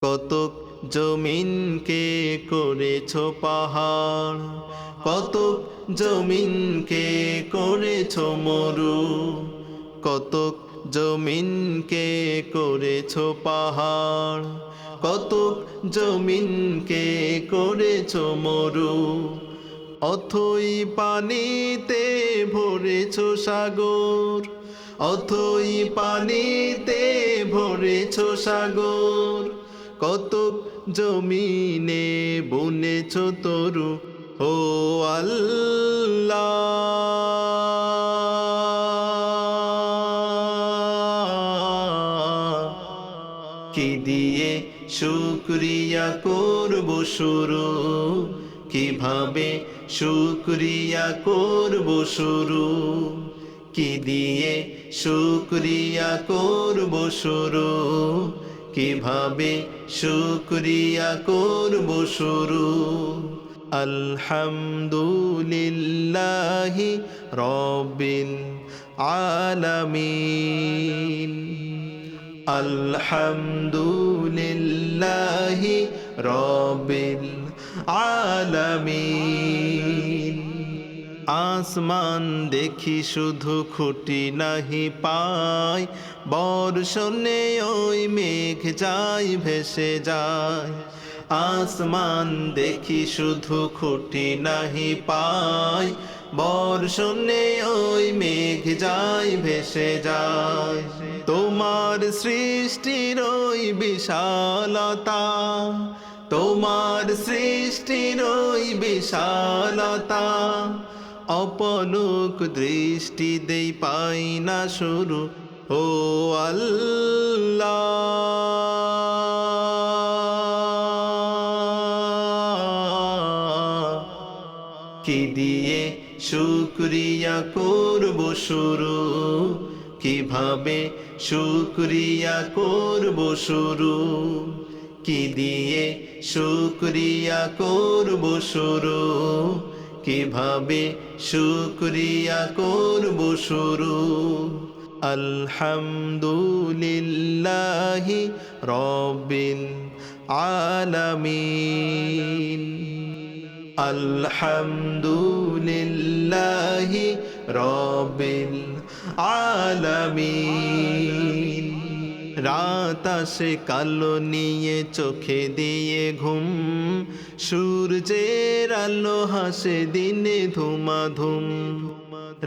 কতক জমিনকে করেছো পাহাড়, কতক জমিনকে করেছো মরু, কতক জমিনকে করেছো পাহাড়, কতক জমিনকে করেছো মরু। অথই পানিতে ভরেছো সাগর, অথই পানিতে ভরেছো সাগর, কতক জমিনে বুনেছো তরু। ও আল্লাহ, কি দিয়ে শুকরিয়া করব শুরু, কিভাবে শুকরিয়া করব শুরু, কি দিয়ে শুকরিয়া করব শুরু, কিভাবে শুকরিয়া করব শুরু। আলহামদুলিল্লাহি রাব্বিল আলামিন, আলহামদুলিল্লাহি রাব্বিল আলামিন। আসমান দেখি শুধু খুঁটি নাহি পাই, বর্ষণে ওই মেঘ যায় ভেসে যায়। আসমান দেখি শুধু খুঁটি নাহি পাই, বর্ষণে ওই মেঘ যায় ভেসে যায়। তোমার সৃষ্টির ওই বিশালতা, তোমার সৃষ্টির ওই বিশালতা, অপলক দৃষ্টি দেই পাই না শুরু। ও আল্লাহ, কি দিয়ে শুকরিয়া করব শুরু, কিভাবে শুকরিয়া করব শুরু, কি দিয়ে শুকরিয়া করব শুরু, কিভাবে শুকরিয়া করব শুরু। আলহামদুলিল্লাহি রাব্বিল আলামিন, আলহামদুলিল্লাহি রাব্বিল আলামিন। রাত আসে কালো নিয়ে চোখে দিয়ে ঘুম, সূর্যের আলো হাসে দিনে ধুমাধুম।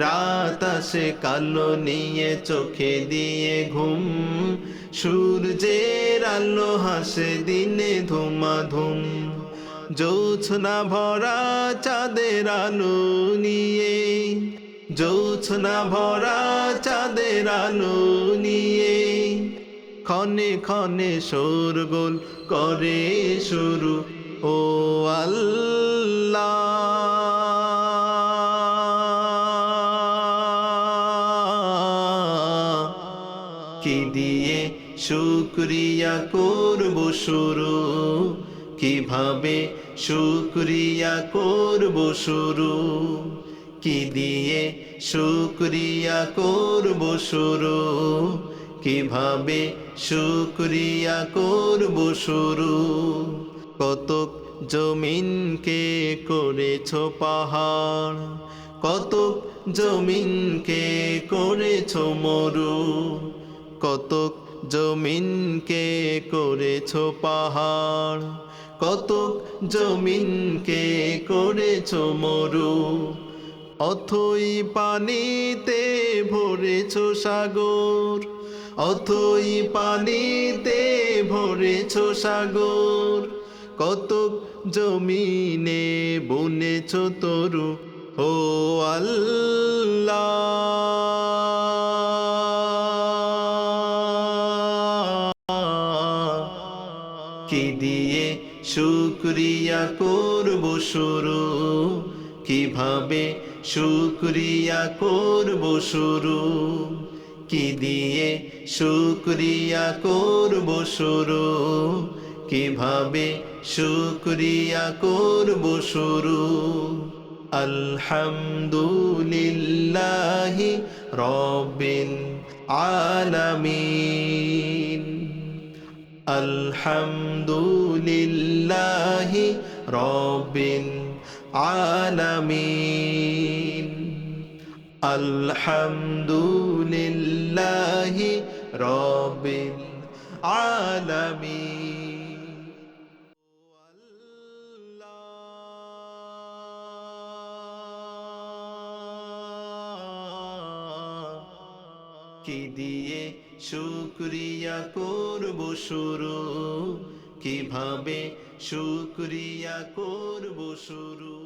রাত আসে কালো নিয়ে চোখে দিয়ে ঘুম, সূর্যের আলো হাসে দিনে ধুমাধুম। জোছনা ভরা চাঁদের আলো নিয়ে, জোছনা ভরা চাঁদের আলো নিয়ে, ক্ষণে ক্ষণে শোরগোল করে শুরু। ও আল্লাহ, কি দিয়ে শুকরিয়া করব শুরু, কিভাবে শুকরিয়া করব শুরু, কি দিয়ে শুকরিয়া করব শুরু, কিভাবে শুকরিয়া করব শুরু। কতক জমিনকে করেছো পাহাড়, কতক জমিনকে করেছো মরু, কতক জমিনকে করেছো পাহাড়, কতক জমিনকে করেছো মরু। অথই পানিতে ভরেছো সাগর, অথই পানিতে ভরেছো সাগর, কতক জমিনে বুনেছো তরু। ও আল্লাহ, কি দিয়ে শুকরিয়া করব শুরু, কিভাবে শুকরিয়া করব শুরু, কি দিয়ে শুকরিয়া করব শুরু, কিভাবে শুকরিয়া করব শুরু। আলহামদুলিল্লাহি রাব্বিল আলামিন। আলহামদুলিল্লাহি রব্বিল আলামিন আলহামদুলিল্লাহি রব্বিল আলামিন কি দিয়ে শুকরিয়া করব শুরু কিভাবে শুকরিয়া করব শুরু